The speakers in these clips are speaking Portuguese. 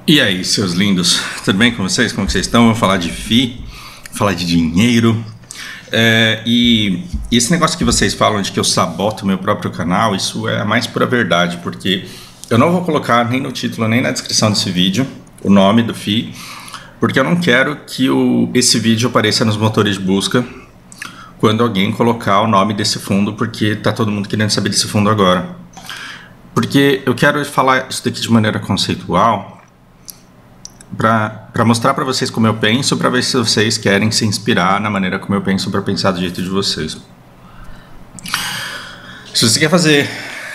E aí, seus lindos, tudo bem com vocês? Como que vocês estão? Vamos falar de FII, falar de dinheiro. E esse negócio que vocês falam de que eu saboto o meu próprio canal, isso é a mais pura verdade, porque eu não vou colocar nem no título nem na descrição desse vídeo o nome do FII, porque eu não quero que esse vídeo apareça nos motores de busca quando alguém colocar o nome desse fundo, porque tá todo mundo querendo saber desse fundo agora. Porque eu quero falar isso daqui de maneira conceitual, para mostrar para vocês como eu penso, para ver se vocês querem se inspirar na maneira como eu penso para pensar do jeito de vocês. Se você quer fazer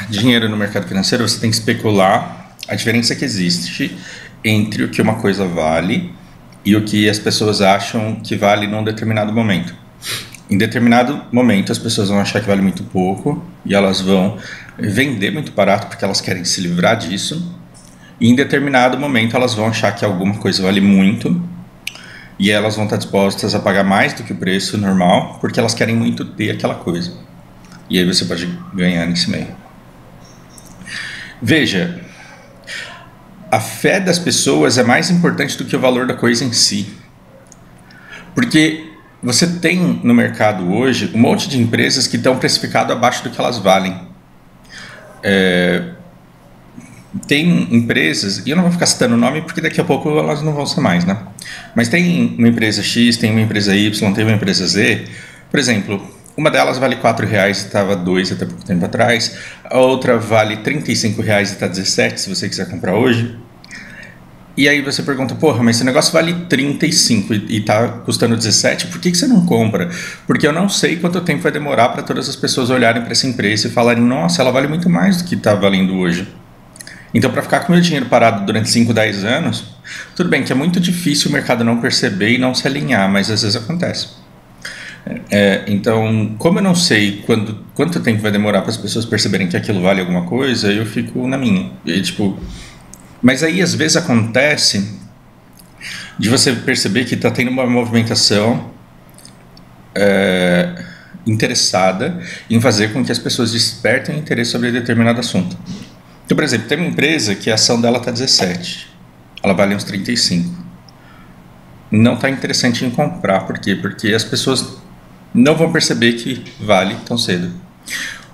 dinheiro no mercado financeiro, você tem que especular a diferença que existe entre o que uma coisa vale e o que as pessoas acham que vale num determinado momento. Em determinado momento, as pessoas vão achar que vale muito pouco e elas vão vender muito barato porque elas querem se livrar disso. E em determinado momento elas vão achar que alguma coisa vale muito e elas vão estar dispostas a pagar mais do que o preço normal porque elas querem muito ter aquela coisa. E aí você pode ganhar nesse meio. Veja, a fé das pessoas é mais importante do que o valor da coisa em si. Porque você tem no mercado hoje um monte de empresas que estão precificadas abaixo do que elas valem. Tem empresas, e eu não vou ficar citando o nome porque daqui a pouco elas não vão ser mais, né? Mas tem uma empresa X, tem uma empresa Y, tem uma empresa Z. Por exemplo, uma delas vale R$4, estava R$2 até pouco tempo atrás. A outra vale R$35 e está R$17, se você quiser comprar hoje. E aí você pergunta, porra, mas esse negócio vale 35 e está custando 17, por que você não compra? Porque eu não sei quanto tempo vai demorar para todas as pessoas olharem para essa empresa e falarem, nossa, ela vale muito mais do que está valendo hoje. Então, para ficar com o meu dinheiro parado durante 5, 10 anos, tudo bem que é muito difícil o mercado não perceber e não se alinhar, mas às vezes acontece. Então, como eu não sei quanto tempo vai demorar para as pessoas perceberem que aquilo vale alguma coisa, eu fico na minha. Mas aí, às vezes, acontece de você perceber que está tendo uma movimentação interessada em fazer com que as pessoas despertem interesse sobre determinado assunto. Então, por exemplo, tem uma empresa que a ação dela está 17, ela vale uns 35. Não está interessante em comprar, por quê? Porque as pessoas não vão perceber que vale tão cedo.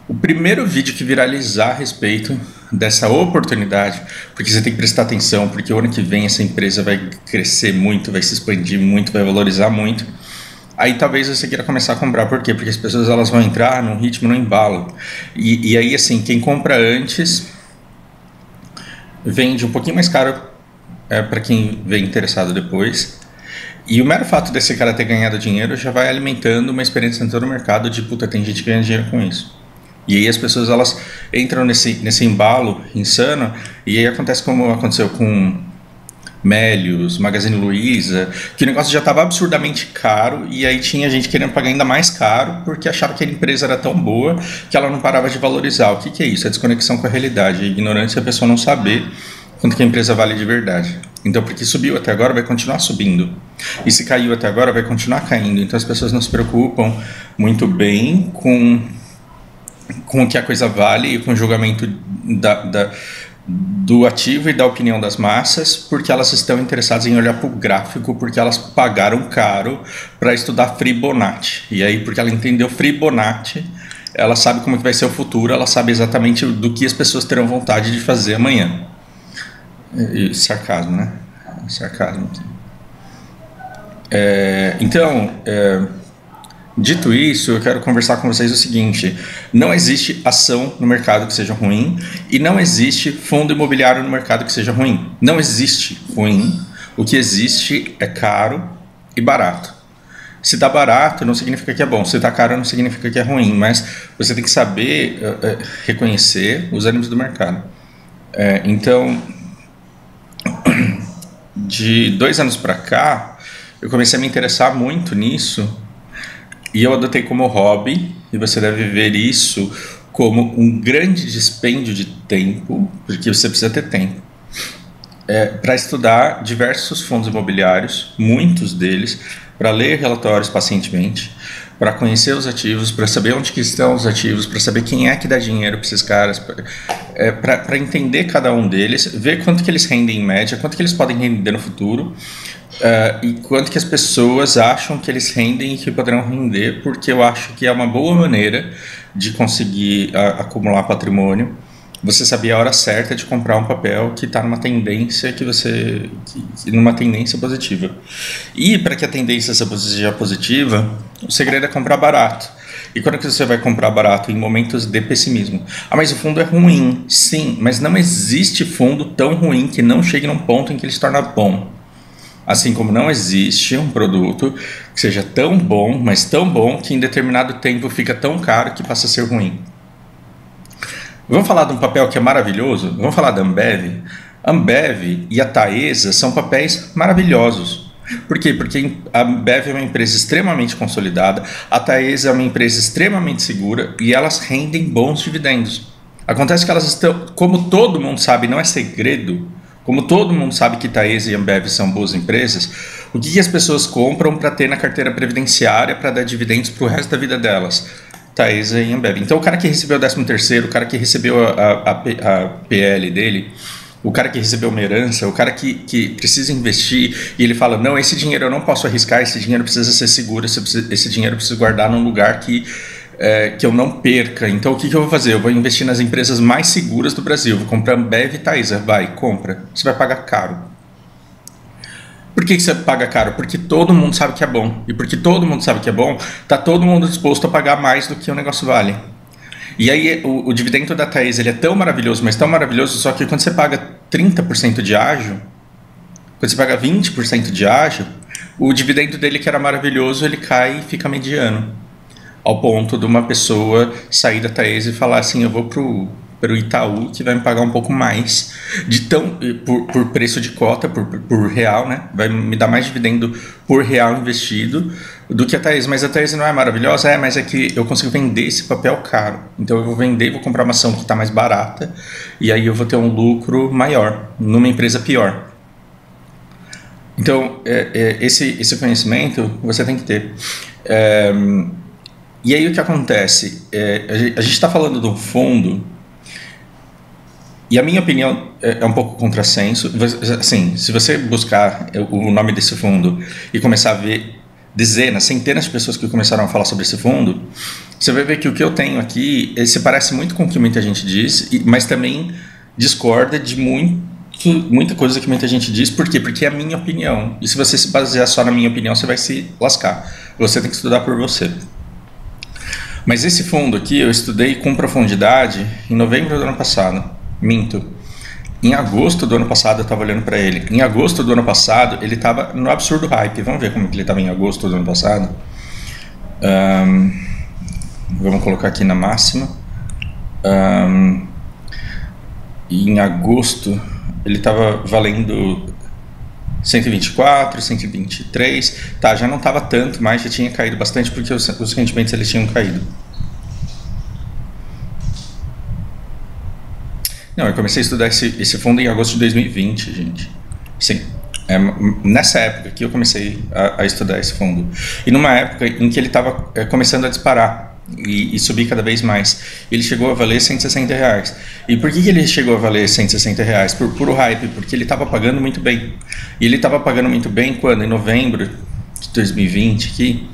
O primeiro vídeo que viralizar a respeito dessa oportunidade, porque você tem que prestar atenção, porque o ano que vem essa empresa vai crescer muito, vai se expandir muito, vai valorizar muito. Aí talvez você queira começar a comprar, por quê? Porque as pessoas elas vão entrar num ritmo, num embalo. E aí, assim, quem compra antes vende um pouquinho mais caro para quem vem interessado depois. E o mero fato desse cara ter ganhado dinheiro já vai alimentando uma experiência em todo o mercado de puta, tem gente que ganha dinheiro com isso. E aí as pessoas elas entram nesse embalo insano, e aí acontece como aconteceu com Melius, Magazine Luiza, que o negócio já estava absurdamente caro e aí tinha gente querendo pagar ainda mais caro porque achava que a empresa era tão boa que ela não parava de valorizar. O que é isso? É desconexão com a realidade, a ignorância, a pessoa não saber quanto que a empresa vale de verdade. Então, porque subiu até agora, vai continuar subindo. E se caiu até agora, vai continuar caindo. Então as pessoas não se preocupam muito bem com o que a coisa vale e com o julgamento do ativo e da opinião das massas, porque elas estão interessadas em olhar para o gráfico, porque elas pagaram caro para estudar Fibonacci. E aí, porque ela entendeu Fibonacci, ela sabe como que vai ser o futuro, ela sabe exatamente do que as pessoas terão vontade de fazer amanhã. Sarcasmo, né? Sarcasmo. Dito isso, eu quero conversar com vocês o seguinte: não existe ação no mercado que seja ruim e não existe fundo imobiliário no mercado que seja ruim. Não existe ruim, o que existe é caro e barato. Se está barato não significa que é bom, se está caro não significa que é ruim, mas você tem que saber reconhecer os ânimos do mercado. Então, de 2 anos para cá, eu comecei a me interessar muito nisso. E eu adotei como hobby, e você deve ver isso como um grande dispêndio de tempo, porque você precisa ter tempo, para estudar diversos fundos imobiliários, muitos deles, para ler relatórios pacientemente, para conhecer os ativos, para saber onde que estão os ativos, para saber quem é que dá dinheiro para esses caras, para entender cada um deles, ver quanto que eles rendem em média, quanto que eles podem render no futuro, e quanto que as pessoas acham que eles rendem e que poderão render, porque eu acho que é uma boa maneira de conseguir acumular patrimônio. Você saber a hora certa de comprar um papel que está numa tendência numa tendência positiva. E para que a tendência seja positiva, o segredo é comprar barato. E quando que você vai comprar barato? Em momentos de pessimismo. Mas o fundo é ruim. Sim, mas não existe fundo tão ruim que não chegue num ponto em que ele se torna bom. Assim como não existe um produto que seja tão bom, mas tão bom que em determinado tempo fica tão caro que passa a ser ruim. Vamos falar de um papel que é maravilhoso? Vamos falar da Ambev? A Ambev e a Taesa são papéis maravilhosos. Por quê? Porque a Ambev é uma empresa extremamente consolidada, a Taesa é uma empresa extremamente segura e elas rendem bons dividendos. Acontece que elas estão, como todo mundo sabe, não é segredo, como todo mundo sabe que Taesa e Ambev são boas empresas, o que as pessoas compram para ter na carteira previdenciária para dar dividendos para o resto da vida delas? Taesa e Ambev. Então o cara que recebeu o 13º, o cara que recebeu a PL dele, o cara que recebeu uma herança, o cara que precisa investir e ele fala, não, esse dinheiro eu não posso arriscar, esse dinheiro precisa ser seguro, esse dinheiro eu preciso guardar num lugar que eu não perca. Então o que eu vou fazer? Eu vou investir nas empresas mais seguras do Brasil, vou comprar Ambev e Taesa. Vai, compra. Você vai pagar caro. Por que você paga caro? Porque todo mundo sabe que é bom. E porque todo mundo sabe que é bom, tá todo mundo disposto a pagar mais do que o negócio vale. E aí o dividendo da Taesa ele é tão maravilhoso, mas tão maravilhoso, só que quando você paga 30% de ágio, quando você paga 20% de ágio, o dividendo dele que era maravilhoso, ele cai e fica mediano. Ao ponto de uma pessoa sair da Taesa e falar assim, eu vou pro Itaú, que vai me pagar um pouco mais por preço de cota, por real, né? Vai me dar mais dividendo por real investido do que a Taesa. Mas a Taesa não é maravilhosa? Mas é que eu consigo vender esse papel caro. Então eu vou vender, vou comprar uma ação que está mais barata e aí eu vou ter um lucro maior numa empresa pior. Então esse conhecimento você tem que ter. E aí o que acontece? A gente está falando de um fundo. E a minha opinião é um pouco contrassenso. Assim, se você buscar o nome desse fundo e começar a ver dezenas, centenas de pessoas que começaram a falar sobre esse fundo, você vai ver que o que eu tenho aqui se parece muito com o que muita gente diz, mas também discorda de muita coisa que muita gente diz. Por quê? Porque é a minha opinião. E se você se basear só na minha opinião, você vai se lascar. Você tem que estudar por você. Mas esse fundo aqui eu estudei com profundidade em novembro do ano passado. Minto. Em agosto do ano passado eu estava olhando para ele. Em agosto do ano passado ele estava no absurdo hype. Vamos ver como que ele estava em agosto do ano passado. Vamos colocar aqui na máxima. Em agosto ele estava valendo 124, 123. Tá, já não estava tanto, mas já tinha caído bastante porque os rendimentos eles tinham caído. Não, eu comecei a estudar esse fundo em agosto de 2020, gente. Sim, nessa época que eu comecei a estudar esse fundo. E numa época em que ele estava começando a disparar e subir cada vez mais. Ele chegou a valer R$160. E por que ele chegou a valer R$160? Por puro hype, porque ele estava pagando muito bem. E ele estava pagando muito bem quando? Em novembro de 2020, aqui.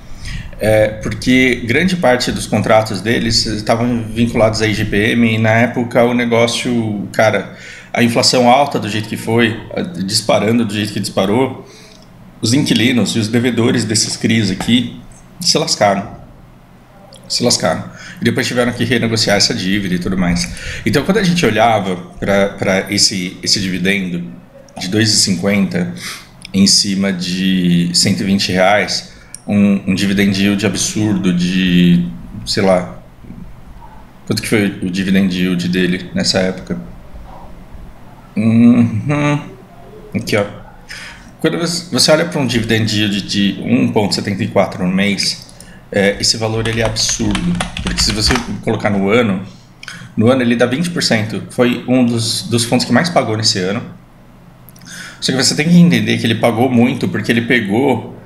Porque grande parte dos contratos deles estavam vinculados à IGPM e na época o negócio, cara, a inflação alta do jeito que foi, disparando do jeito que disparou, os inquilinos e os devedores desses CRIs aqui se lascaram. E depois tiveram que renegociar essa dívida e tudo mais. Então quando a gente olhava para esse dividendo de R$2,50 em cima de R$120, um dividend yield absurdo de, sei lá, quanto que foi o dividend yield dele nessa época? Aqui, ó. Quando você olha para um dividend yield de 1,74 no mês, esse valor ele é absurdo, porque se você colocar no ano ele dá 20%. Foi um dos fundos que mais pagou nesse ano. Só que você tem que entender que ele pagou muito porque ele pegou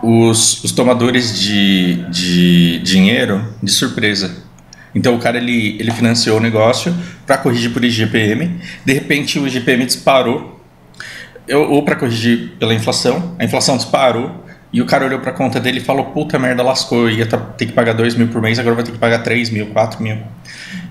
os tomadores de dinheiro de surpresa. Então o cara ele financiou o negócio para corrigir por IGPM, de repente o IGPM disparou, ou para corrigir pela inflação, a inflação disparou e o cara olhou para a conta dele e falou: puta merda, lascou, eu ia ter que pagar 2 mil por mês, agora vai ter que pagar 3 mil, 4 mil.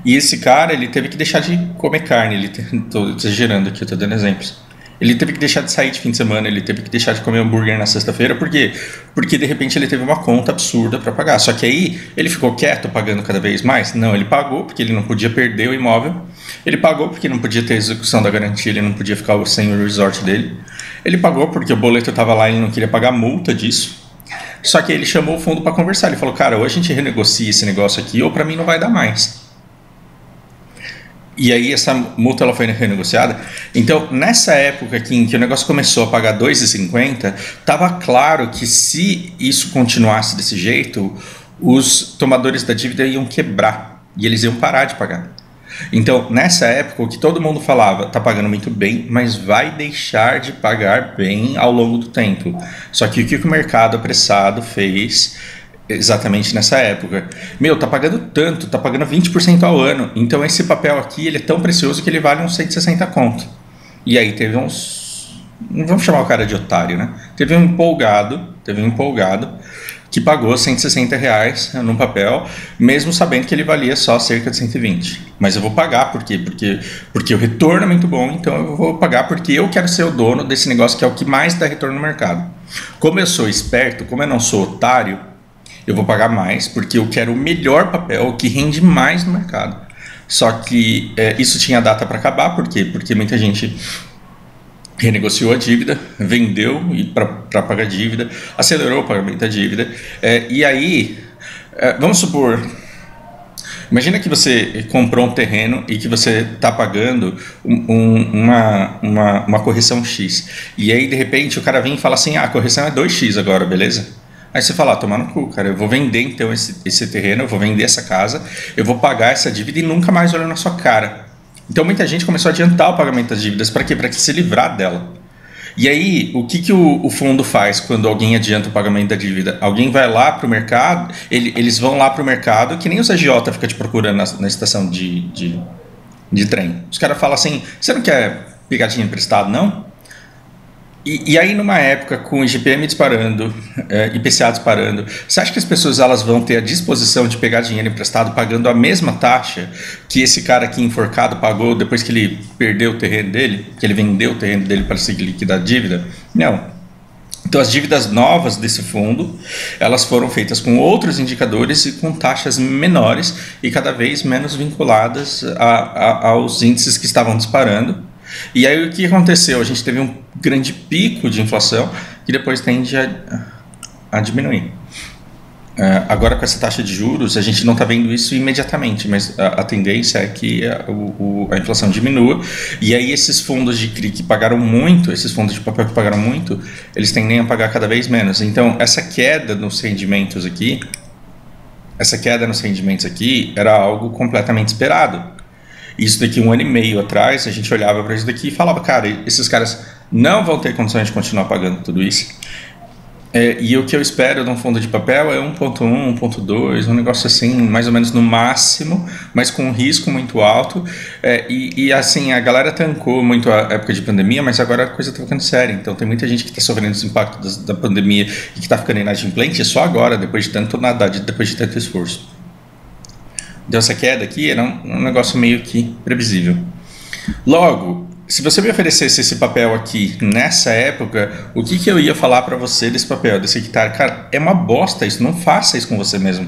E esse cara ele teve que deixar de comer carne, estou exagerando aqui, estou dando exemplos. Ele teve que deixar de sair de fim de semana, ele teve que deixar de comer hambúrguer na sexta-feira, por quê? Porque de repente ele teve uma conta absurda para pagar. Só que aí ele ficou quieto pagando cada vez mais? Não, ele pagou porque ele não podia perder o imóvel, ele pagou porque não podia ter execução da garantia, ele não podia ficar sem o resort dele, ele pagou porque o boleto estava lá e ele não queria pagar a multa disso. Só que ele chamou o fundo para conversar, ele falou: cara, ou a gente renegocia esse negócio aqui ou para mim não vai dar mais. E aí essa multa ela foi renegociada. Então, nessa época aqui em que o negócio começou a pagar 2,50, estava claro que se isso continuasse desse jeito, os tomadores da dívida iam quebrar e eles iam parar de pagar. Então, nessa época, o que todo mundo falava: tá pagando muito bem, mas vai deixar de pagar bem ao longo do tempo. Só que o que o mercado apressado fez exatamente nessa época? Meu, tá pagando tanto, tá pagando 20% ao ano, então esse papel aqui ele é tão precioso que ele vale uns 160 conto. E aí teve uns, não vamos chamar o cara de otário, né? Teve um empolgado que pagou 160 reais num papel, mesmo sabendo que ele valia só cerca de 120. Mas eu vou pagar, por quê? Porque o retorno é muito bom, então eu vou pagar porque eu quero ser o dono desse negócio que é o que mais dá retorno no mercado. Como eu sou esperto, como eu não sou otário, eu vou pagar mais porque eu quero o melhor papel, o que rende mais no mercado. Só que isso tinha data para acabar, por quê? Porque muita gente renegociou a dívida, vendeu para pagar a dívida, acelerou o pagamento da dívida. E aí, vamos supor, imagina que você comprou um terreno e que você está pagando uma correção X. E aí, de repente, o cara vem e fala assim: a correção é 2x agora, beleza? Aí você fala: tomar no cu, cara, eu vou vender então esse terreno, eu vou vender essa casa, eu vou pagar essa dívida e nunca mais olho na sua cara. Então muita gente começou a adiantar o pagamento das dívidas. Para quê? Para se livrar dela. E aí, o que o fundo faz quando alguém adianta o pagamento da dívida? Alguém vai lá para o mercado, eles vão lá para o mercado, que nem os agiota fica te procurando na estação de trem. Os caras falam assim: você não quer pegar dinheiro emprestado, não? E aí, numa época com o IGPM disparando, IPCA disparando, você acha que as pessoas elas vão ter a disposição de pegar dinheiro emprestado pagando a mesma taxa que esse cara aqui enforcado pagou depois que ele perdeu o terreno dele, que ele vendeu o terreno dele para se liquidar a dívida? Não. Então, as dívidas novas desse fundo, elas foram feitas com outros indicadores e com taxas menores e cada vez menos vinculadas aos índices que estavam disparando. E aí o que aconteceu? A gente teve um grande pico de inflação que depois tende a diminuir. Agora com essa taxa de juros, a gente não está vendo isso imediatamente, mas a tendência é que a inflação diminua. E aí esses fundos de CRI que pagaram muito, esses fundos de papel que pagaram muito, eles tendem a pagar cada vez menos. Então essa queda nos rendimentos aqui era algo completamente esperado. Isso daqui 1 ano e meio atrás, a gente olhava para isso daqui e falava: cara, esses caras não vão ter condições de continuar pagando tudo isso. E o que eu espero de um fundo de papel é 1.1, 1.2, um negócio assim, mais ou menos no máximo, mas com um risco muito alto. E assim, a galera tancou muito a época de pandemia, mas agora a coisa está ficando séria. Então tem muita gente que está sofrendo os impactos da pandemia e que está ficando inadimplente só agora, depois de tanto nadar, depois de tanto esforço. Então essa queda aqui era um negócio meio que previsível. Logo, se você me oferecesse esse papel aqui nessa época, o que eu ia falar para você desse papel, desse hectare? Cara, é uma bosta isso, não faça isso com você mesmo.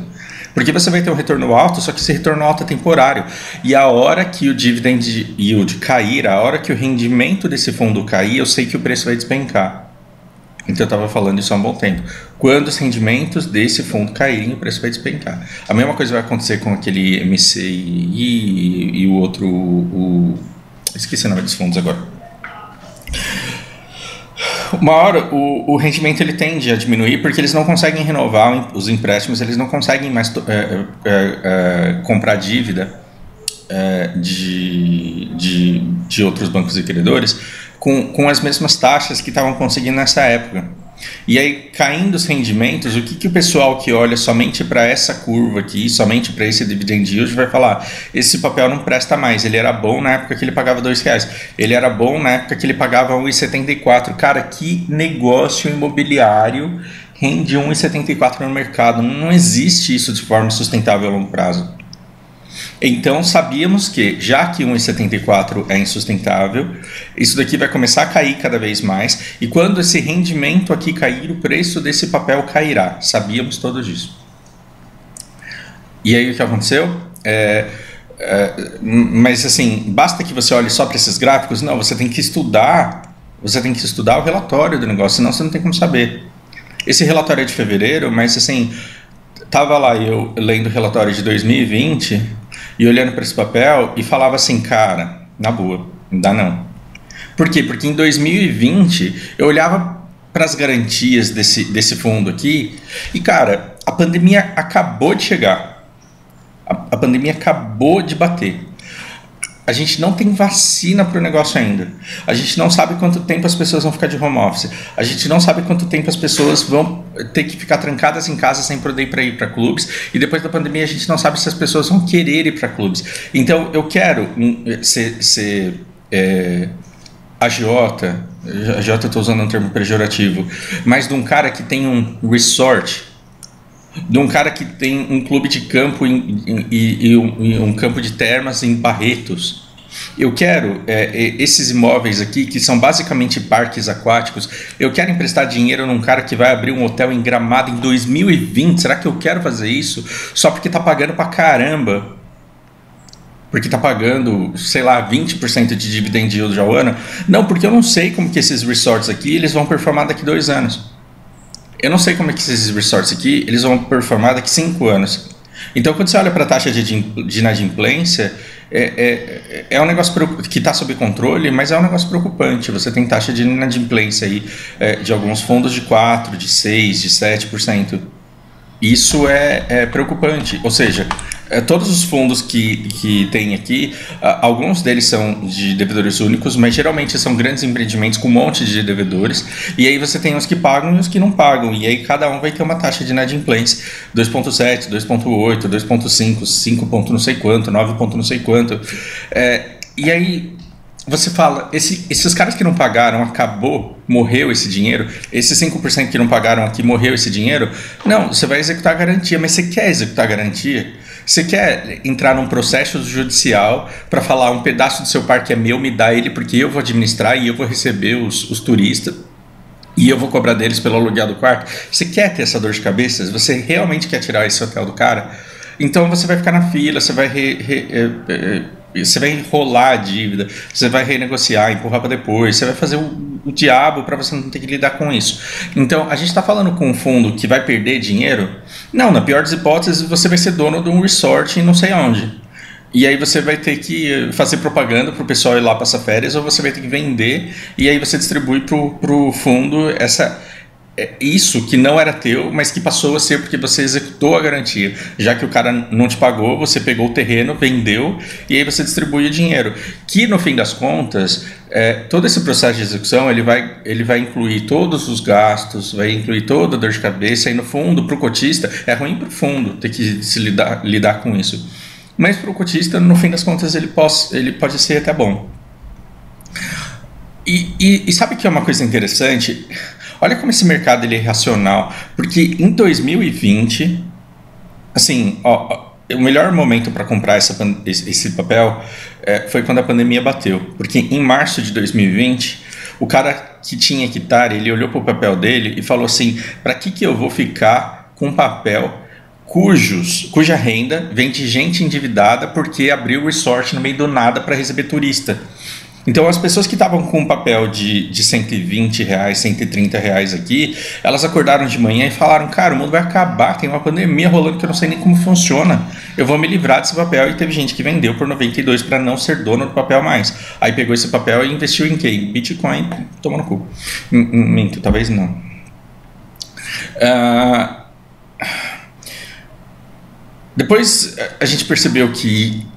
Porque você vai ter um retorno alto, só que esse retorno alto é temporário. E a hora que o dividend yield cair, a hora que o rendimento desse fundo cair, eu sei que o preço vai despencar. Então eu estava falando isso há um bom tempo. Quando os rendimentos desse fundo caírem, o preço vai despencar. A mesma coisa vai acontecer com aquele MCI e o outro... Esqueci o nome dos fundos agora. Uma hora o rendimento ele tende a diminuir porque eles não conseguem renovar os empréstimos, eles não conseguem mais comprar dívida de outros bancos e credores com as mesmas taxas que estavam conseguindo nessa época. E aí, caindo os rendimentos, o que o pessoal que olha somente para essa curva aqui, somente para esse dividend yield, vai falar: esse papel não presta mais, ele era bom na época que ele pagava R$2, ele era bom na época que ele pagava 1,74. Cara, que negócio imobiliário rende 1,74 no mercado? Não existe isso de forma sustentável a longo prazo. Então sabíamos que, já que 1,74 é insustentável, isso daqui vai começar a cair cada vez mais, e quando esse rendimento aqui cair, o preço desse papel cairá. Sabíamos todos disso. E aí o que aconteceu? Mas assim, basta que você olhe só para esses gráficos? Não, você tem que estudar o relatório do negócio, senão você não tem como saber. Esse relatório é de fevereiro, mas assim, tava lá eu lendo o relatório de 2020 e olhando para esse papel e falava assim: cara, na boa, não dá não. Por quê? Porque em 2020 eu olhava para as garantias desse fundo aqui e, cara, a pandemia acabou de chegar. A pandemia acabou de bater. A gente não tem vacina para o negócio ainda. A gente não sabe quanto tempo as pessoas vão ficar de home office. A gente não sabe quanto tempo as pessoas vão ter que ficar trancadas em casa sem poder ir para clubes. E depois da pandemia a gente não sabe se as pessoas vão querer ir para clubes. Então eu quero ser agiota eu estou usando um termo pejorativo, mas de um cara que tem um resort, de um cara que tem um clube de campo e um campo de termas em Barretos. Eu quero esses imóveis aqui, que são basicamente parques aquáticos, eu quero emprestar dinheiro num cara que vai abrir um hotel em Gramado em 2020. Será que eu quero fazer isso só porque tá pagando pra caramba? Porque tá pagando, sei lá, 20% de dividend yield ao ano? Não, porque eu não sei como que esses resorts aqui eles vão performar daqui 2 anos. Eu não sei como é que esses resorts aqui eles vão performar daqui 5 anos. Então, quando você olha para a taxa de inadimplência, é um negócio que está sob controle, mas é um negócio preocupante. Você tem taxa de inadimplência aí, de alguns fundos de 4%, de 6%, de 7%. Isso é preocupante. Ou seja, todos os fundos que tem aqui, alguns deles são de devedores únicos, mas geralmente são grandes empreendimentos com um monte de devedores, e aí você tem os que pagam e os que não pagam, e aí cada um vai ter uma taxa de inadimplência 2,7, 2,8, 2,5, 5 ponto não sei quanto, 9 ponto não sei quanto. E aí você fala, esses caras que não pagaram, acabou, morreu esse dinheiro, esses 5% que não pagaram aqui, morreu esse dinheiro. Não, você vai executar a garantia, mas você quer executar a garantia? Você quer entrar num processo judicial para falar: um pedaço do seu parque é meu, me dá ele porque eu vou administrar e eu vou receber os turistas e eu vou cobrar deles pelo aluguel do quarto? Você quer ter essa dor de cabeça? Você realmente quer tirar esse hotel do cara? Então você vai ficar na fila, você vai enrolar a dívida, você vai renegociar, empurrar para depois, você vai fazer o diabo para você não ter que lidar com isso. Então, a gente está falando com um fundo que vai perder dinheiro? Não, na pior das hipóteses, você vai ser dono de um resort em não sei onde. E aí você vai ter que fazer propaganda para o pessoal ir lá passar férias, ou você vai ter que vender, e aí você distribui para o fundo isso que não era teu, mas que passou a ser porque você executou a garantia. Já que o cara não te pagou, você pegou o terreno, vendeu, e aí você distribui o dinheiro. Que no fim das contas, todo esse processo de execução ele vai incluir todos os gastos, vai incluir toda a dor de cabeça, e no fundo, para o cotista, é ruim para o fundo ter que lidar com isso. Mas para o cotista, no fim das contas, ele pode ser até bom. E sabe que é uma coisa interessante? Olha como esse mercado ele é irracional, porque em 2020, assim, o melhor momento para comprar esse papel foi quando a pandemia bateu, porque em março de 2020, o cara que tinha hectare, ele olhou para o papel dele e falou assim: para que eu vou ficar com papel cuja renda vem de gente endividada porque abriu o resort no meio do nada para receber turista? Então, as pessoas que estavam com um papel de R$120, R$130 aqui, elas acordaram de manhã e falaram: cara, o mundo vai acabar, tem uma pandemia rolando que eu não sei nem como funciona, eu vou me livrar desse papel. E teve gente que vendeu por 92 para não ser dono do papel mais. Aí pegou esse papel e investiu em quê? Em Bitcoin, toma no cu. Minto, talvez não. Depois a gente percebeu que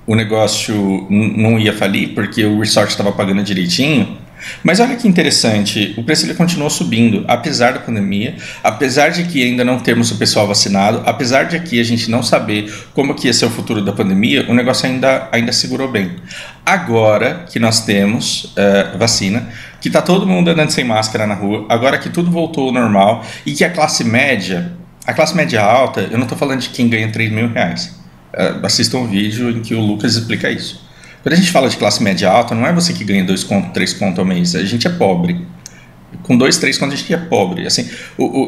o negócio não ia falir porque o resort estava pagando direitinho. Mas olha que interessante, o preço ele continuou subindo, apesar da pandemia, apesar de que ainda não termos o pessoal vacinado, apesar de aqui a gente não saber como que ia ser o futuro da pandemia, o negócio ainda segurou bem. Agora que nós temos vacina, que está todo mundo andando sem máscara na rua, agora que tudo voltou ao normal e que a classe média alta, eu não estou falando de quem ganha R$ 3.000. Assistam um vídeo em que o Lucas explica isso. Quando a gente fala de classe média alta, não é você que ganha 2 contos, 3 contos ao mês. A gente é pobre. Com 2, 3 contos a gente é pobre. Assim,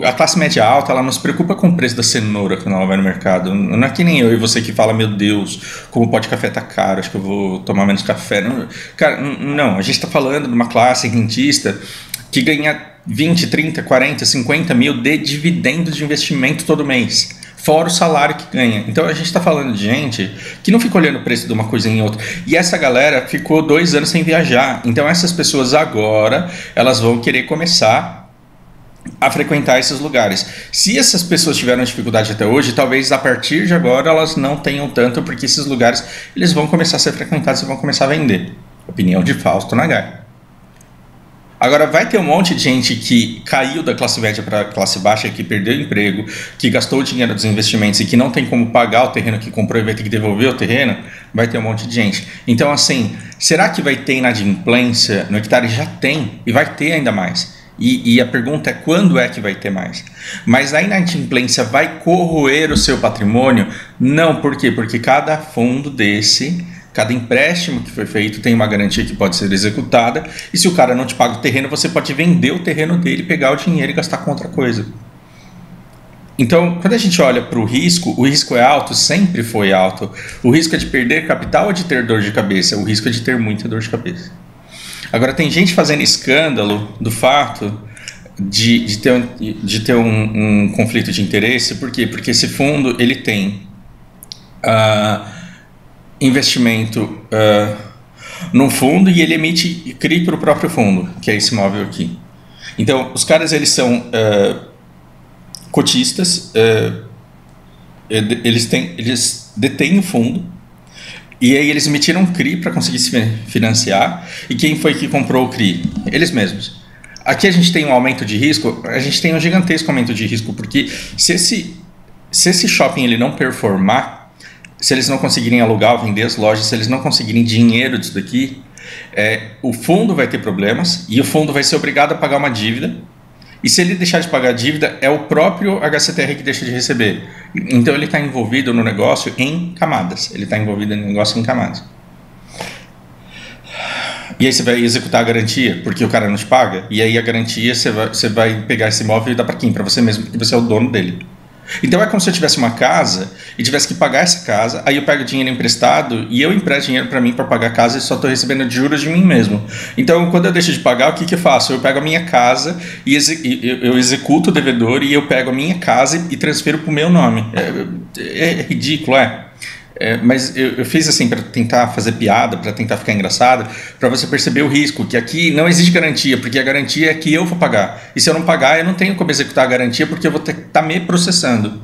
a classe média alta, ela não se preocupa com o preço da cenoura quando ela vai no mercado. Não é que nem eu e você que fala, meu Deus, como o pó de café tá caro, acho que eu vou tomar menos café. Não, cara, não. A gente está falando de uma classe rentista que ganha 20, 30, 40, 50 mil de dividendos de investimento todo mês. Fora o salário que ganha. Então a gente está falando de gente que não fica olhando o preço de uma coisa em outra. E essa galera ficou 2 anos sem viajar. Então essas pessoas agora, elas vão querer começar a frequentar esses lugares. Se essas pessoas tiveram dificuldade até hoje, talvez a partir de agora elas não tenham tanto, porque esses lugares eles vão começar a ser frequentados e vão começar a vender. Opinião de Fausto Nagai. Agora vai ter um monte de gente que caiu da classe média para a classe baixa, que perdeu o emprego, que gastou o dinheiro dos investimentos e que não tem como pagar o terreno que comprou e vai ter que devolver o terreno, vai ter um monte de gente. Então assim, será que vai ter inadimplência no hectare? Já tem, e vai ter ainda mais. E a pergunta é quando é que vai ter mais? Mas a inadimplência vai corroer o seu patrimônio? Não, por quê? Porque cada fundo desse... Cada empréstimo que foi feito tem uma garantia que pode ser executada, e se o cara não te paga o terreno, você pode vender o terreno dele, pegar o dinheiro e gastar com outra coisa. Então, quando a gente olha para o risco é alto, sempre foi alto. O risco é de perder capital ou de ter dor de cabeça? O risco é de ter muita dor de cabeça. Agora, tem gente fazendo escândalo do fato de ter um conflito de interesse. Por quê? Porque esse fundo ele tem... investimento num fundo e ele emite CRI para o próprio fundo, que é esse imóvel aqui. Então, os caras eles são cotistas, eles detêm o fundo e aí eles emitiram CRI para conseguir se financiar. E quem foi que comprou o CRI? Eles mesmos. Aqui a gente tem um aumento de risco, a gente tem um gigantesco aumento de risco, porque se esse shopping ele não performar, se eles não conseguirem alugar ou vender as lojas, se eles não conseguirem dinheiro disso daqui, o fundo vai ter problemas e o fundo vai ser obrigado a pagar uma dívida. E se ele deixar de pagar a dívida, é o próprio HCTR que deixa de receber. Então ele está envolvido no negócio em camadas. Ele está envolvido no negócio em camadas. E aí você vai executar a garantia, porque o cara não te paga. E aí a garantia você vai pegar esse imóvel e dar para quem? Para você mesmo, porque você é o dono dele. Então é como se eu tivesse uma casa e tivesse que pagar essa casa, aí eu pego dinheiro emprestado e eu empresto dinheiro para mim para pagar a casa e só estou recebendo juros de mim mesmo. Então quando eu deixo de pagar, o que eu faço? Eu pego a minha casa e eu executo o devedor e eu pego a minha casa e transfiro para o meu nome. É ridículo, mas eu fiz assim para tentar fazer piada, para tentar ficar engraçado, para você perceber o risco, que aqui não existe garantia, porque a garantia é que eu vou pagar. E se eu não pagar, eu não tenho como executar a garantia, porque eu vou estar me processando.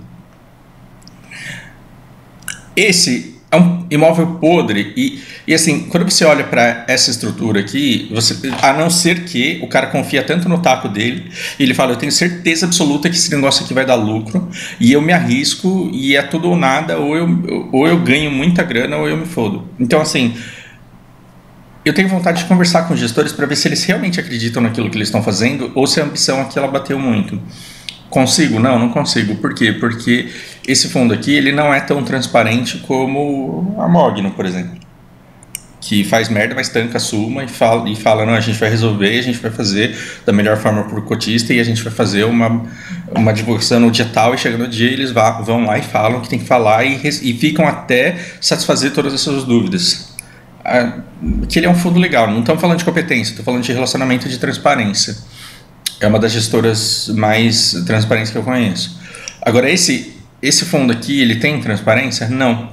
Esse é um imóvel podre e assim, quando você olha para essa estrutura aqui, a não ser que o cara confia tanto no taco dele, e ele fala, eu tenho certeza absoluta que esse negócio aqui vai dar lucro, e eu me arrisco, e é tudo ou nada, ou eu ganho muita grana, ou eu me fodo. Então assim, eu tenho vontade de conversar com os gestores para ver se eles realmente acreditam naquilo que eles estão fazendo, ou se a ambição aqui ela bateu muito. Consigo? Não consigo. Por quê? Porque esse fundo aqui ele não é tão transparente como a Mogno, por exemplo, que faz merda, mas tanca a suma e fala não, a gente vai resolver, a gente vai fazer da melhor forma para o cotista e a gente vai fazer uma divulgação no dia tal, e chegando no dia eles vão lá e falam o que tem que falar e ficam até satisfazer todas as suas dúvidas. Que ele é um fundo legal, não estamos falando de competência, estou falando de relacionamento e de transparência. É uma das gestoras mais transparentes que eu conheço. Agora, esse fundo aqui, ele tem transparência? Não.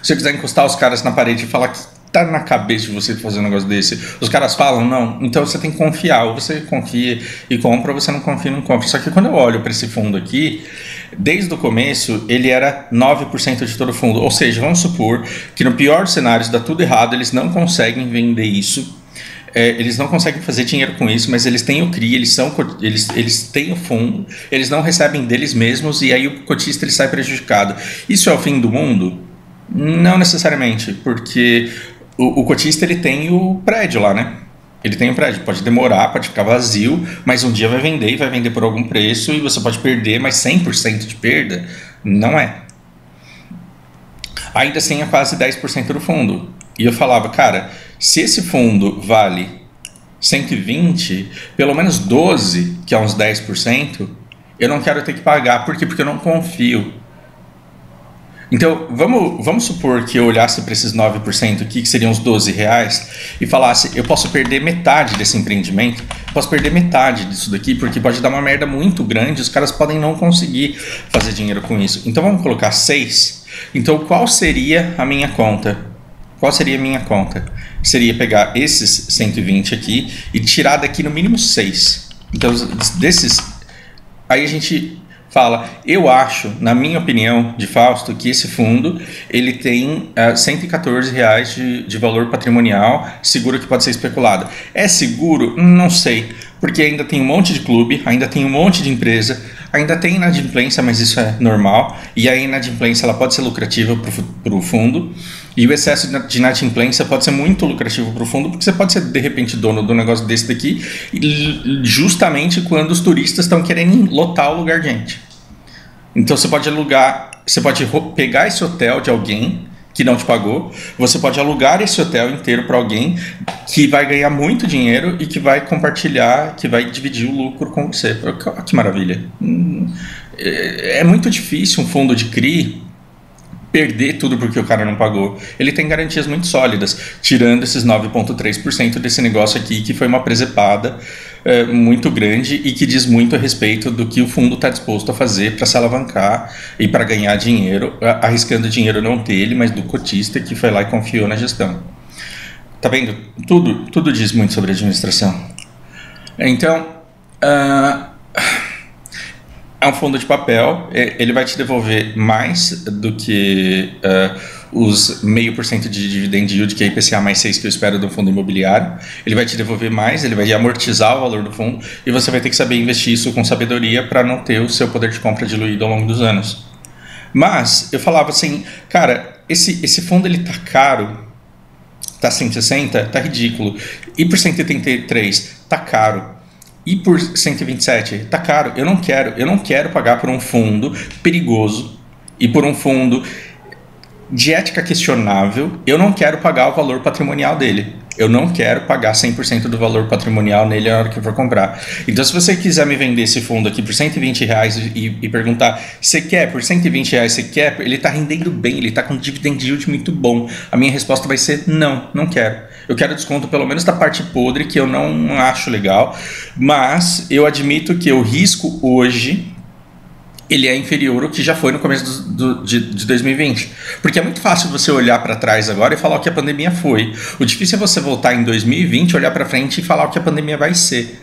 Se eu quiser encostar os caras na parede e falar que tá na cabeça de você fazer um negócio desse, os caras falam não. Então você tem que confiar. Ou você confia e compra, ou você não confia e não compra. Só que quando eu olho para esse fundo aqui, desde o começo, ele era 9% de todo o fundo. Ou seja, vamos supor que no pior dos cenários dá tudo errado, eles não conseguem vender isso. Eles não conseguem fazer dinheiro com isso, mas eles têm o CRI, eles têm o fundo, eles não recebem deles mesmos e aí o cotista ele sai prejudicado. Isso é o fim do mundo? Não necessariamente, porque o cotista ele tem o prédio lá, né? Ele tem um prédio, pode demorar, pode ficar vazio, mas um dia vai vender e vai vender por algum preço e você pode perder, mas 100% de perda não é. Ainda assim é quase 10% do fundo. E eu falava, cara, se esse fundo vale 120, pelo menos 12, que é uns 10%, eu não quero ter que pagar. Por quê? Porque eu não confio. Então, vamos supor que eu olhasse para esses 9% aqui, que seriam uns R$12, e falasse, eu posso perder metade desse empreendimento, posso perder metade disso daqui, porque pode dar uma merda muito grande, os caras podem não conseguir fazer dinheiro com isso. Então, vamos colocar 6. Então, qual seria a minha conta? Qual seria a minha conta? Seria pegar esses 120 aqui e tirar daqui no mínimo 6. Então, desses, aí a gente fala, eu acho, na minha opinião, de Fausto, que esse fundo ele tem R$114 de valor patrimonial, seguro que pode ser especulado. É seguro? Não sei, porque ainda tem um monte de clube, ainda tem um monte de empresa, ainda tem inadimplência, mas isso é normal, e a inadimplência ela pode ser lucrativa para o fundo, e o excesso de inadimplência pode ser muito lucrativo para o fundo, porque você pode ser, de repente, dono do negócio desse daqui, justamente quando os turistas estão querendo lotar o lugar de gente. Então você pode alugar, você pode pegar esse hotel de alguém que não te pagou, você pode alugar esse hotel inteiro para alguém que vai ganhar muito dinheiro e que vai compartilhar, que vai dividir o lucro com você. Que maravilha. É muito difícil um fundo de CRI perder tudo porque o cara não pagou. Ele tem garantias muito sólidas, tirando esses 9,3% desse negócio aqui, que foi uma presepada muito grande e que diz muito a respeito do que o fundo está disposto a fazer para se alavancar e para ganhar dinheiro, arriscando dinheiro não dele, mas do cotista que foi lá e confiou na gestão. Tá vendo? Tudo diz muito sobre administração. Então, é um fundo de papel, ele vai te devolver mais do que os 0,5% de dividend yield, que é IPCA mais 6 que eu espero do fundo imobiliário. Ele vai te devolver mais, ele vai amortizar o valor do fundo e você vai ter que saber investir isso com sabedoria para não ter o seu poder de compra diluído ao longo dos anos. Mas eu falava assim, cara, esse fundo ele tá caro, tá 160, tá ridículo, e por 183 tá caro. E por 127, tá caro, eu não quero pagar por um fundo perigoso e por um fundo de ética questionável, eu não quero pagar o valor patrimonial dele. Eu não quero pagar 100% do valor patrimonial nele na hora que eu for comprar. Então, se você quiser me vender esse fundo aqui por R$120 e perguntar, você quer por R$120, você quer? Ele está rendendo bem, ele está com dividend yield muito bom. A minha resposta vai ser não quero. Eu quero desconto pelo menos da parte podre, que eu não acho legal, mas eu admito que o risco hoje ele é inferior ao que já foi no começo de 2020. Porque é muito fácil você olhar para trás agora e falar o que a pandemia foi. O difícil é você voltar em 2020, olhar para frente e falar o que a pandemia vai ser.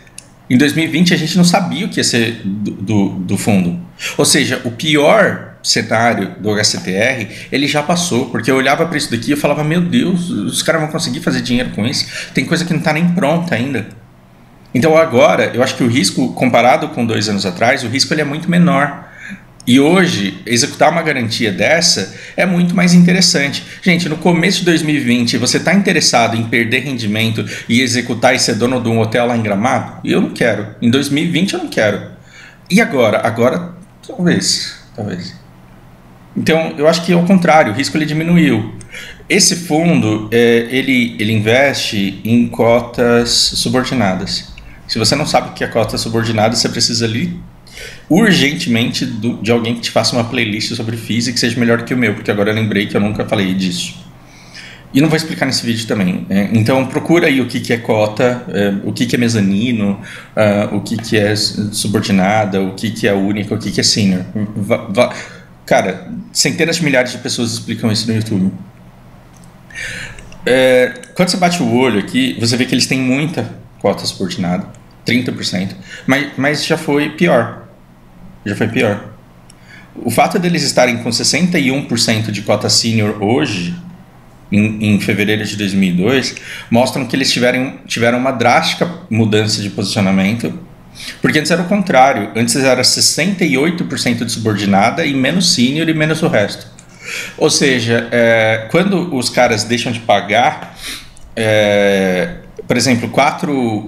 Em 2020 a gente não sabia o que ia ser do fundo. Ou seja, o pior cenário do HCTR, ele já passou, porque eu olhava para isso daqui e falava, meu Deus, os caras vão conseguir fazer dinheiro com isso? Tem coisa que não está nem pronta ainda. Então agora, eu acho que o risco, comparado com 2 anos atrás, o risco ele é muito menor. E hoje, executar uma garantia dessa é muito mais interessante. Gente, no começo de 2020, você está interessado em perder rendimento e executar e ser dono de um hotel lá em Gramado? Eu não quero. Em 2020 eu não quero. E agora? Agora, talvez. Então, eu acho que é o contrário, o risco ele diminuiu. Esse fundo, ele investe em cotas subordinadas. Se você não sabe o que é cota subordinada, você precisa ali urgentemente de alguém que te faça uma playlist sobre FIIs e que seja melhor que o meu, porque agora eu lembrei que eu nunca falei disso. E não vou explicar nesse vídeo também. Então procura aí o que é cota, o que é mezanino, o que é subordinada, o que é única, o que é senior. Cara, centenas de milhares de pessoas explicam isso no YouTube. Quando você bate o olho aqui, você vê que eles têm muita cota subordinada, 30%, mas já foi pior. O fato deles estarem com 61% de cota senior hoje em fevereiro de 2002, mostram que eles tiveram uma drástica mudança de posicionamento, porque antes era o contrário, antes era 68% de subordinada e menos sênior e menos o resto. Ou seja, quando os caras deixam de pagar, por exemplo, quatro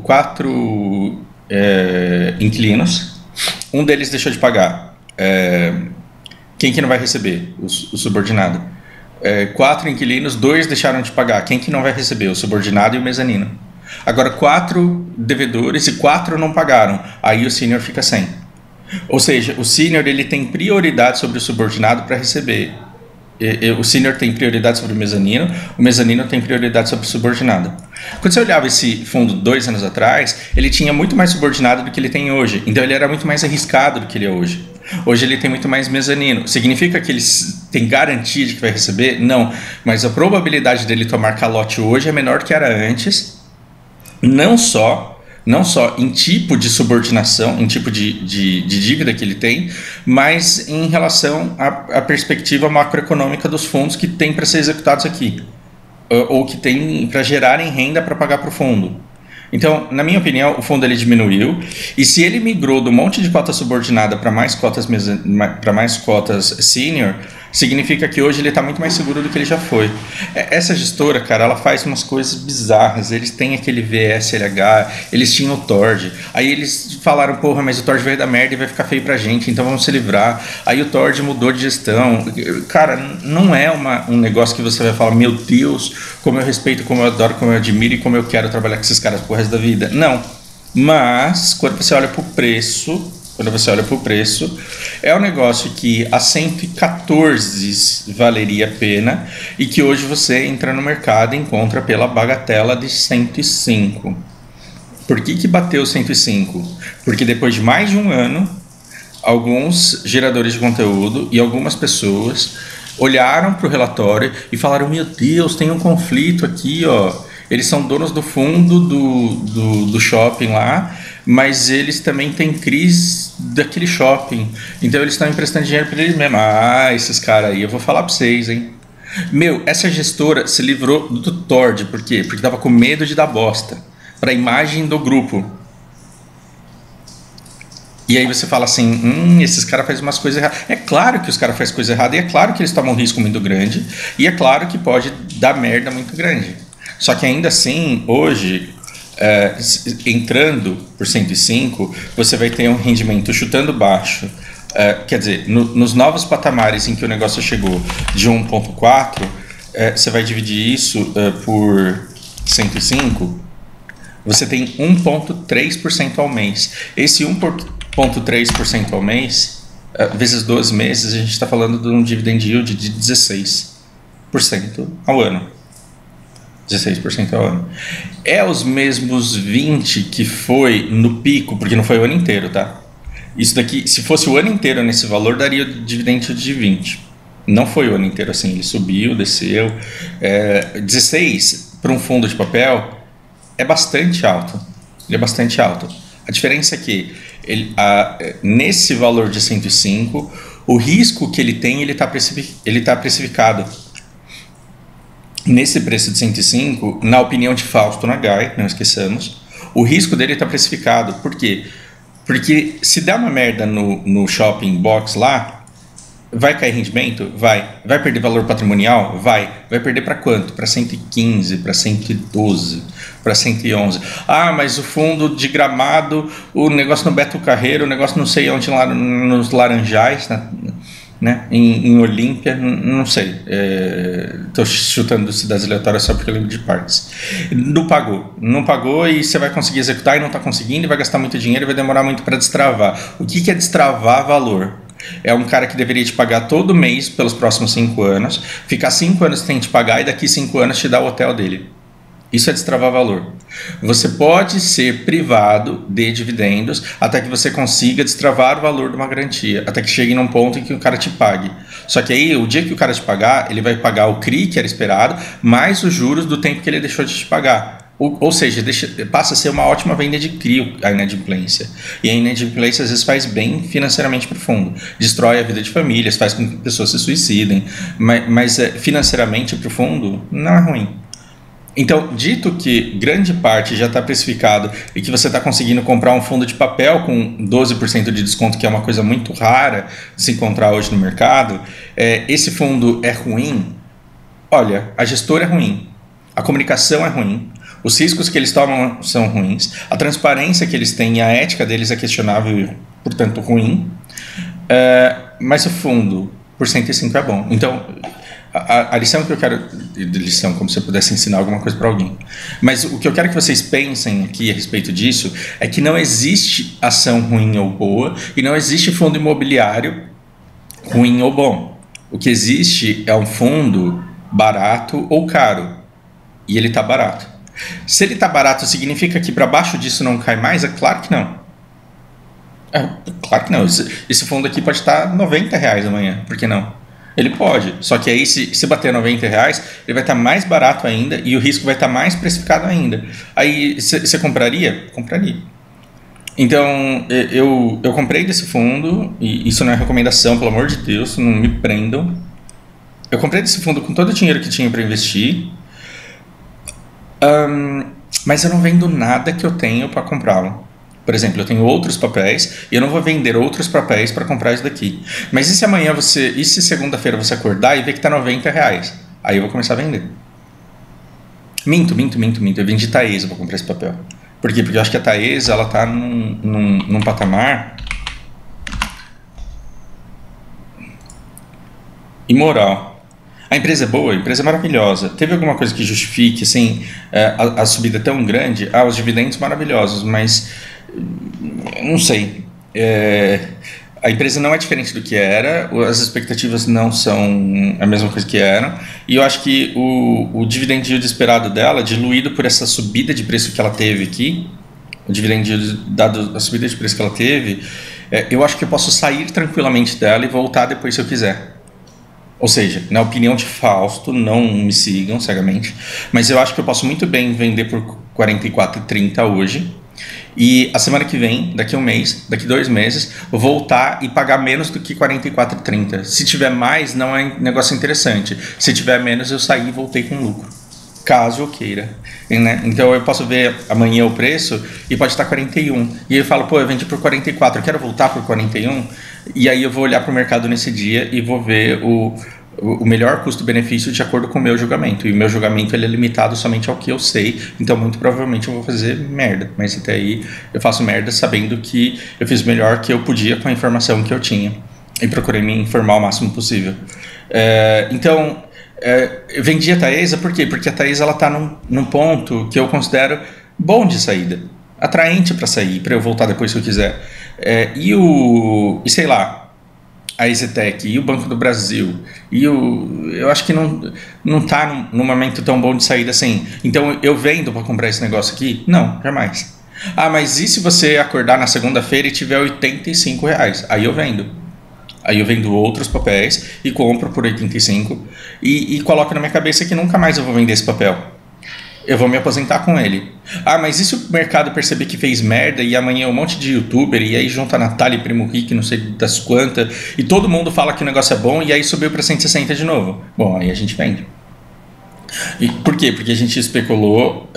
inquilinos, um deles deixou de pagar. Quem que não vai receber? O subordinado. 4 inquilinos, 2 deixaram de pagar. Quem que não vai receber? O subordinado e o mezanino. Agora 4 devedores e 4 não pagaram. Aí o sênior fica sem. Ou seja, o sênior ele tem prioridade sobre o subordinado para receber. O sênior tem prioridade sobre o mezanino tem prioridade sobre o subordinado. Quando você olhava esse fundo 2 anos atrás, ele tinha muito mais subordinado do que ele tem hoje. Então ele era muito mais arriscado do que ele é hoje. Hoje ele tem muito mais mezanino. Significa que ele tem garantia de que vai receber? Não. Mas a probabilidade dele tomar calote hoje é menor que era antes. Não só em tipo de subordinação, em tipo de dívida que ele tem, mas em relação à perspectiva macroeconômica dos fundos que tem para ser executados aqui, ou que tem para gerarem renda para pagar para o fundo. Então, na minha opinião, o fundo ele diminuiu, e se ele migrou do monte de cota subordinada para mais cotas senior, significa que hoje ele está muito mais seguro do que ele já foi. Essa gestora, cara, ela faz umas coisas bizarras. Eles têm aquele VSLH, eles tinham o Tord. Aí eles falaram, porra, mas o Tord vai dar merda e vai ficar feio pra gente, então vamos se livrar. Aí o Tord mudou de gestão. Cara, não é um negócio que você vai falar, meu Deus, como eu respeito, como eu adoro, como eu admiro e como eu quero trabalhar com esses caras pro resto da vida. Não. Mas, quando você olha pro preço, é um negócio que a 114 valeria a pena e que hoje você entra no mercado e encontra pela bagatela de 105. Por que bateu 105? Porque depois de mais de um ano, alguns geradores de conteúdo e algumas pessoas olharam para o relatório e falaram, meu Deus, tem um conflito aqui, ó. Eles são donos do fundo do shopping lá, mas eles também têm crise daquele shopping. Então eles estão emprestando dinheiro para eles mesmos. Ah, esses caras aí, eu vou falar para vocês, hein? Meu, essa gestora se livrou do Tord. Por quê? Porque tava com medo de dar bosta para a imagem do grupo. E aí você fala assim, esses caras fazem umas coisas erradas. É claro que os caras fazem coisa errada, e é claro que eles tomam um risco muito grande, e é claro que pode dar merda muito grande. Só que ainda assim, hoje, entrando por 105, você vai ter um rendimento chutando baixo. Quer dizer, nos novos patamares em que o negócio chegou de 1,4, você vai dividir isso por 105, você tem 1,3% ao mês. Esse 1,3% ao mês, vezes 12 meses, a gente está falando de um dividend yield de 16% ao ano. 16% ao ano. É os mesmos 20% que foi no pico, porque não foi o ano inteiro, tá? Isso daqui, se fosse o ano inteiro nesse valor, daria dividend de 20%. Não foi o ano inteiro assim, ele subiu, desceu. 16% para um fundo de papel é bastante alto. Ele é bastante alto. A diferença é que nesse valor de 105, o risco que ele tem, ele está precificado. Nesse preço de 105, na opinião de Fausto Nagai, não esqueçamos, o risco dele está precificado. Por quê? Porque se der uma merda no shopping box lá, vai cair rendimento? Vai. Vai perder valor patrimonial? Vai. Vai perder para quanto? Para 115, para 112, para 111. Ah, mas o fundo de Gramado, o negócio no Beto Carreiro, o negócio não sei onde lá nos Laranjais, né? Em Olímpia, não sei. Estou chutando cidades aleatórias só porque eu lembro de parques. Não pagou e você vai conseguir executar e não está conseguindo, e vai gastar muito dinheiro e vai demorar muito para destravar. O que é destravar valor? É um cara que deveria te pagar todo mês pelos próximos 5 anos, ficar 5 anos sem te pagar e daqui 5 anos te dar o hotel dele. Isso é destravar valor. Você pode ser privado de dividendos até que você consiga destravar o valor de uma garantia, até que chegue num ponto em que o cara te pague. Só que aí, o dia que o cara te pagar, ele vai pagar o CRI, que era esperado, mais os juros do tempo que ele deixou de te pagar. Ou seja, passa a ser uma ótima venda de CRI a inadimplência. E a inadimplência às vezes faz bem financeiramente para o fundo. Destrói a vida de famílias, faz com que pessoas se suicidem. Mas financeiramente para o fundo não é ruim. Então, dito que grande parte já está precificado e que você está conseguindo comprar um fundo de papel com 12% de desconto, que é uma coisa muito rara de se encontrar hoje no mercado, esse fundo é ruim? Olha, a gestora é ruim, a comunicação é ruim, os riscos que eles tomam são ruins, a transparência que eles têm e a ética deles é questionável e, portanto, ruim, mas o fundo por 105 é bom. Então, a lição que eu quero... Lição, como se eu pudesse ensinar alguma coisa para alguém. Mas o que eu quero que vocês pensem aqui a respeito disso é que não existe ação ruim ou boa e não existe fundo imobiliário ruim ou bom. O que existe é um fundo barato ou caro. E ele está barato. Se ele está barato, significa que para baixo disso não cai mais? É claro que não. Claro que não. Esse fundo aqui pode estar R$90 amanhã. Por que não? Ele pode, só que aí se bater R$90, ele vai estar mais barato ainda e o risco vai estar mais precificado ainda. Aí você compraria? Compraria. Então eu comprei desse fundo, e isso não é recomendação, pelo amor de Deus, não me prendam. Eu comprei desse fundo com todo o dinheiro que tinha para investir, mas eu não vendo nada que eu tenho para comprá-lo. Por exemplo, eu tenho outros papéis e eu não vou vender outros papéis para comprar isso daqui. Mas e se amanhã e se segunda-feira você acordar e ver que está R$90? Aí eu vou começar a vender. Minto. Eu vendi Taesa para comprar esse papel. Por quê? Porque eu acho que a Taesa, ela está num patamar imoral. A empresa é boa, a empresa é maravilhosa. Teve alguma coisa que justifique assim, a subida tão grande? Os dividendos maravilhosos, mas não sei. A empresa não é diferente do que era, as expectativas não são a mesma coisa que eram, e eu acho que o dividend yield esperado dela, diluído por essa subida de preço que ela teve aqui, o dividend yield dado a subida de preço que ela teve, eu acho que eu posso sair tranquilamente dela e voltar depois se eu quiser. Ou seja, na opinião de Fausto, não me sigam cegamente, mas eu acho que eu posso muito bem vender por R$44,30 hoje, e a semana que vem, daqui a um mês, daqui 2 meses, voltar e pagar menos do que R$44,30. Se tiver mais, não é negócio interessante. Se tiver menos, eu saí e voltei com lucro, caso eu queira, né? Então eu posso ver amanhã o preço e pode estar 41. E eu falo, eu vendi por 44, eu quero voltar por 41. E aí eu vou olhar para o mercado nesse dia e vou ver o melhor custo-benefício de acordo com o meu julgamento. E o meu julgamento ele é limitado somente ao que eu sei. Então muito provavelmente eu vou fazer merda. Mas até aí eu faço merda sabendo que eu fiz o melhor que eu podia com a informação que eu tinha. E procurei me informar o máximo possível. Então... eu vendi a Taesa por quê? Porque a Taesa está num ponto que eu considero bom de saída, atraente para sair, para eu voltar depois se eu quiser. E sei lá, a EZTEC e o Banco do Brasil, eu acho que não está num momento tão bom de saída assim. Então eu vendo para comprar esse negócio aqui? Não, jamais. Mas e se você acordar na segunda-feira e tiver R$85? Aí eu vendo. Aí eu vendo outros papéis e compro por 85 e coloco na minha cabeça que nunca mais eu vou vender esse papel. Eu vou me aposentar com ele. Mas e se o mercado perceber que fez merda e amanhã um monte de youtuber e aí junta a Natália e Primo Rico, não sei das quantas, e todo mundo fala que o negócio é bom e aí subiu para 160 de novo? Bom, aí a gente vende. E por quê? Porque a gente especulou,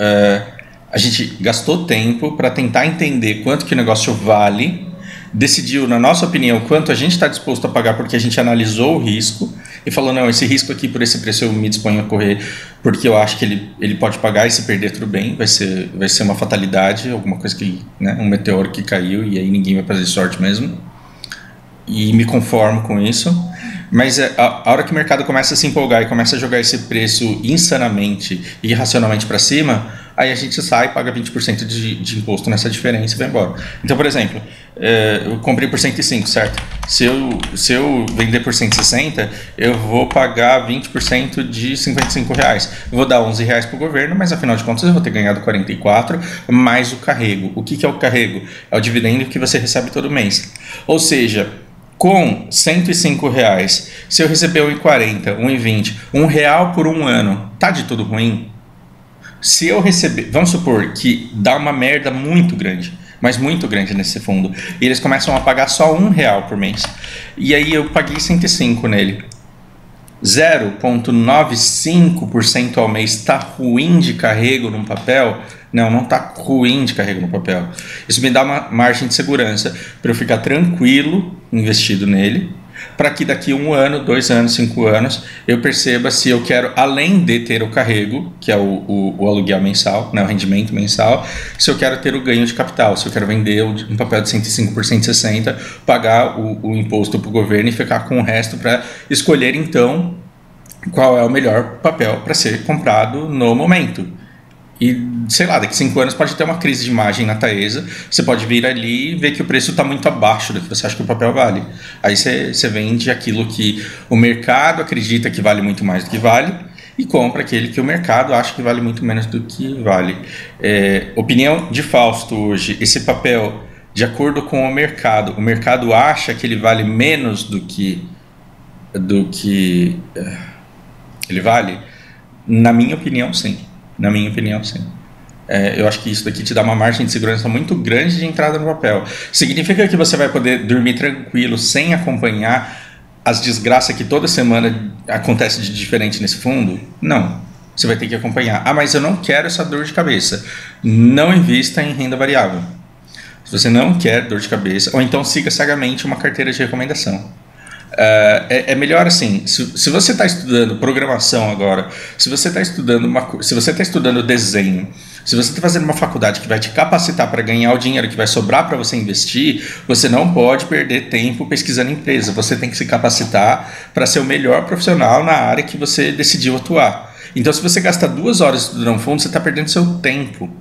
a gente gastou tempo para tentar entender quanto que o negócio vale, decidiu, na nossa opinião, quanto a gente está disposto a pagar porque a gente analisou o risco e falou, não, esse risco aqui por esse preço eu me disponho a correr porque eu acho que ele pode pagar e se perder tudo bem, vai ser uma fatalidade, alguma coisa que, né, um meteoro que caiu e aí ninguém vai fazer sorte mesmo, e me conformo com isso. Mas a hora que o mercado começa a se empolgar e começa a jogar esse preço insanamente e irracionalmente para cima, aí a gente sai e paga 20% de imposto nessa diferença e vai embora. Então, por exemplo, eu comprei por 105, certo? Se eu vender por 160, eu vou pagar 20% de R$55. Eu vou dar R$11 para o governo, mas afinal de contas eu vou ter ganhado 44 mais o carrego. O que é o carrego? É o dividendo que você recebe todo mês. Ou seja, com R$105, se eu receber R$1,40, R$1,20, R$1 por um ano, tá de tudo ruim? Se eu receber, vamos supor que dá uma merda muito grande, mas muito grande nesse fundo, e eles começam a pagar só R$ 1 por mês, e aí eu paguei 105 nele, 0,95% ao mês está ruim de carrego num papel? Não está ruim de carrego no papel. Isso me dá uma margem de segurança para eu ficar tranquilo investido nele, para que daqui 1 ano, 2 anos, 5 anos, eu perceba se eu quero, além de ter o carrego, que é o aluguel mensal, né, o rendimento mensal, se eu quero ter o ganho de capital, se eu quero vender um papel de 105 por 160, pagar o imposto para o governo e ficar com o resto para escolher, então, qual é o melhor papel para ser comprado no momento. E, sei lá, daqui 5 anos pode ter uma crise de imagem na Taesa, você pode vir ali e ver que o preço está muito abaixo do que você acha que o papel vale. Aí você vende aquilo que o mercado acredita que vale muito mais do que vale e compra aquele que o mercado acha que vale muito menos do que vale. Opinião de Fausto hoje, esse papel, de acordo com o mercado acha que ele vale menos do que ele vale? Na minha opinião, sim. Na minha opinião, sim. Eu acho que isso daqui te dá uma margem de segurança muito grande de entrada no papel. Significa que você vai poder dormir tranquilo sem acompanhar as desgraças que toda semana acontece de diferente nesse fundo? Não. Você vai ter que acompanhar. Ah, mas eu não quero essa dor de cabeça. Não invista em renda variável. Se você não quer dor de cabeça, ou então siga cegamente uma carteira de recomendação. É melhor assim, se você está estudando programação agora, se você está estudando desenho, se você está fazendo uma faculdade que vai te capacitar para ganhar o dinheiro que vai sobrar para você investir, você não pode perder tempo pesquisando empresa. Você tem que se capacitar para ser o melhor profissional na área que você decidiu atuar. Então, se você gasta 2 horas estudando um fundo, você está perdendo seu tempo.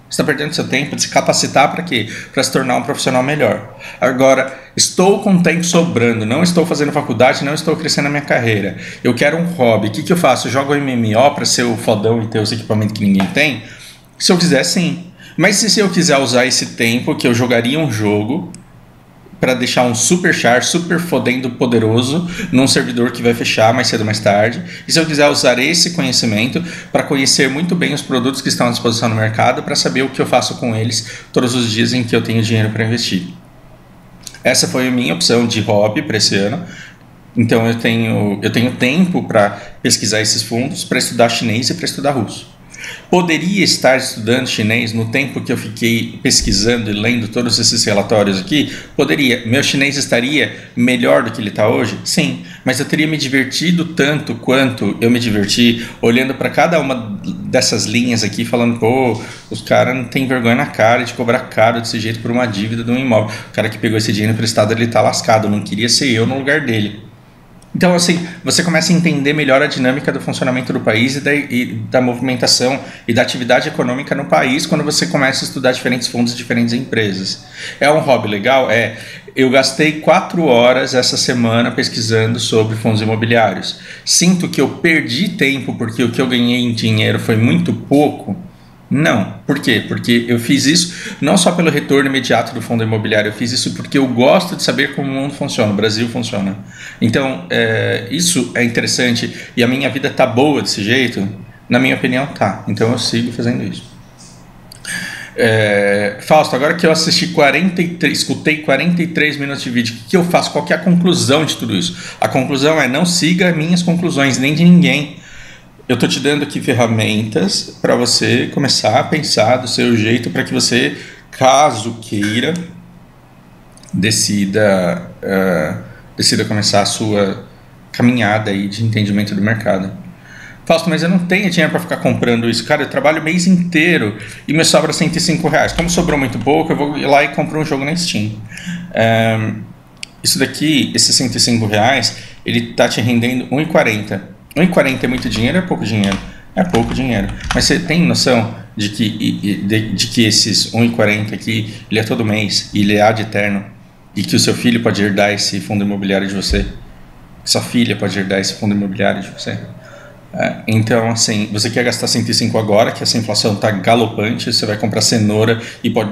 Você está perdendo seu tempo de se capacitar para quê? Para se tornar um profissional melhor. Agora, estou com tempo sobrando, não estou fazendo faculdade, não estou crescendo na minha carreira. Eu quero um hobby. O que eu faço? Eu jogo MMO para ser o fodão e ter os equipamentos que ninguém tem? Se eu quiser, sim. Mas se eu quiser usar esse tempo que eu jogaria um jogo para deixar um super char, super fodendo poderoso num servidor que vai fechar mais cedo ou mais tarde. E se eu quiser usar esse conhecimento para conhecer muito bem os produtos que estão à disposição no mercado, para saber o que eu faço com eles todos os dias em que eu tenho dinheiro para investir. Essa foi a minha opção de hobby para esse ano. Então eu tenho tempo para pesquisar esses fundos, para estudar chinês e para estudar russo. Poderia estar estudando chinês no tempo que eu fiquei pesquisando e lendo todos esses relatórios aqui? Poderia. Meu chinês estaria melhor do que ele está hoje? Sim. Mas eu teria me divertido tanto quanto eu me diverti olhando para cada uma dessas linhas aqui, falando, pô, os caras não tem vergonha na cara de cobrar caro desse jeito por uma dívida de um imóvel. O cara que pegou esse dinheiro emprestado, ele está lascado. Não queria ser eu no lugar dele. Então, assim, você começa a entender melhor a dinâmica do funcionamento do país e da movimentação e da atividade econômica no país quando você começa a estudar diferentes fundos e diferentes empresas. É um hobby legal? Eu gastei 4 horas essa semana pesquisando sobre fundos imobiliários. Sinto que eu perdi tempo porque o que eu ganhei em dinheiro foi muito pouco? Não. Por quê? Porque eu fiz isso não só pelo retorno imediato do fundo imobiliário, eu fiz isso porque eu gosto de saber como o mundo funciona, o Brasil funciona. Então, isso é interessante e a minha vida tá boa desse jeito? Na minha opinião, tá. Então eu sigo fazendo isso. Fausto, agora que eu escutei 43 minutos de vídeo, o que eu faço? Qual que é a conclusão de tudo isso? A conclusão é: não siga minhas conclusões, nem de ninguém. Eu estou te dando aqui ferramentas para você começar a pensar do seu jeito para que você, caso queira, decida começar a sua caminhada aí de entendimento do mercado. Fausto, mas eu não tenho dinheiro para ficar comprando isso. Cara, eu trabalho o mês inteiro e me sobra R$105. Como sobrou muito pouco, eu vou lá e compro um jogo na Steam. Isso daqui, esses R$105, ele está te rendendo R$1,40. R$1,40 é muito dinheiro ou é pouco dinheiro? É pouco dinheiro. Mas você tem noção de que esses R$1,40 aqui, ele é todo mês e ele é ad eterno, e que o seu filho pode herdar esse fundo imobiliário de você? Que sua filha pode herdar esse fundo imobiliário de você? Então, assim, você quer gastar 105 agora, que essa inflação está galopante, você vai comprar cenoura e pode...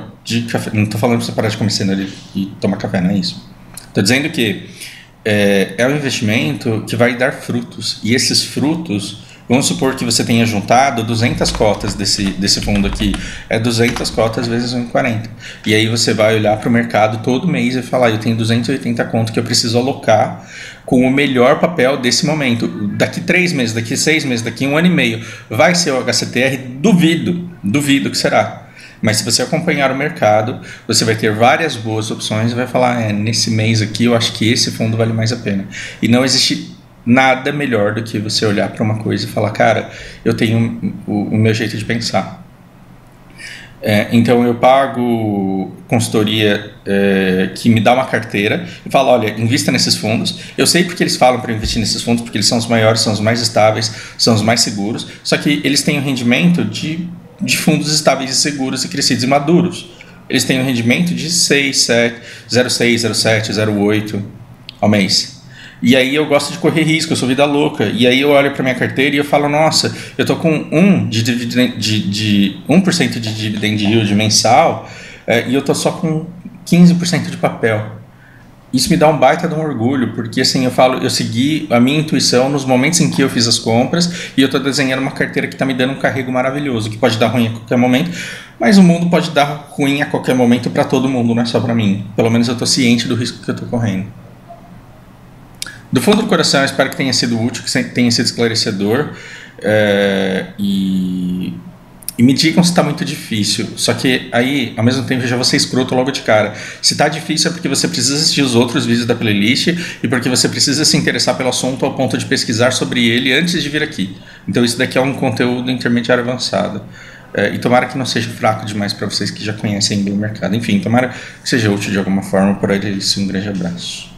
Não estou falando para você parar de comer cenoura e tomar café, não é isso. Estou dizendo que é um investimento que vai dar frutos, e esses frutos Vamos supor que você tenha juntado 200 cotas desse fundo aqui. É 200 cotas vezes 1,40. E aí você vai olhar para o mercado todo mês e falar, eu tenho 280 conto que eu preciso alocar com o melhor papel desse momento. Daqui 3 meses, daqui 6 meses, daqui 1 ano e meio, vai ser o HCTR? Duvido que será. Mas se você acompanhar o mercado, você vai ter várias boas opções e vai falar, nesse mês aqui eu acho que esse fundo vale mais a pena. E não existe nada melhor do que você olhar para uma coisa e falar, cara, eu tenho o meu jeito de pensar. Então eu pago consultoria que me dá uma carteira e falo, olha, invista nesses fundos. Eu sei porque eles falam para investir nesses fundos, porque eles são os maiores, são os mais estáveis, são os mais seguros, só que eles têm um rendimento de fundos estáveis e seguros e crescidos e maduros. Eles têm um rendimento de 6, 7, 0,6, 0,7, 0,8 ao mês. E aí eu gosto de correr risco, eu sou vida louca. E aí eu olho para minha carteira e eu falo, nossa, eu tô com 1% de dividend yield mensal e eu tô só com 15% de papel. Isso me dá um baita de um orgulho, porque assim, eu segui a minha intuição nos momentos em que eu fiz as compras e eu estou desenhando uma carteira que está me dando um carrego maravilhoso, que pode dar ruim a qualquer momento, mas o mundo pode dar ruim a qualquer momento para todo mundo, não é só para mim. Pelo menos eu estou ciente do risco que eu estou correndo. Do fundo do coração, eu espero que tenha sido útil, que tenha sido esclarecedor e me digam se está muito difícil. Só que aí, ao mesmo tempo, eu já vou ser escroto logo de cara. Se está difícil é porque você precisa assistir os outros vídeos da playlist e porque você precisa se interessar pelo assunto ao ponto de pesquisar sobre ele antes de vir aqui. Então isso daqui é um conteúdo intermediário avançado. E tomara que não seja fraco demais para vocês que já conhecem bem o mercado. Enfim, tomara que seja útil de alguma forma. Por aí, um grande abraço.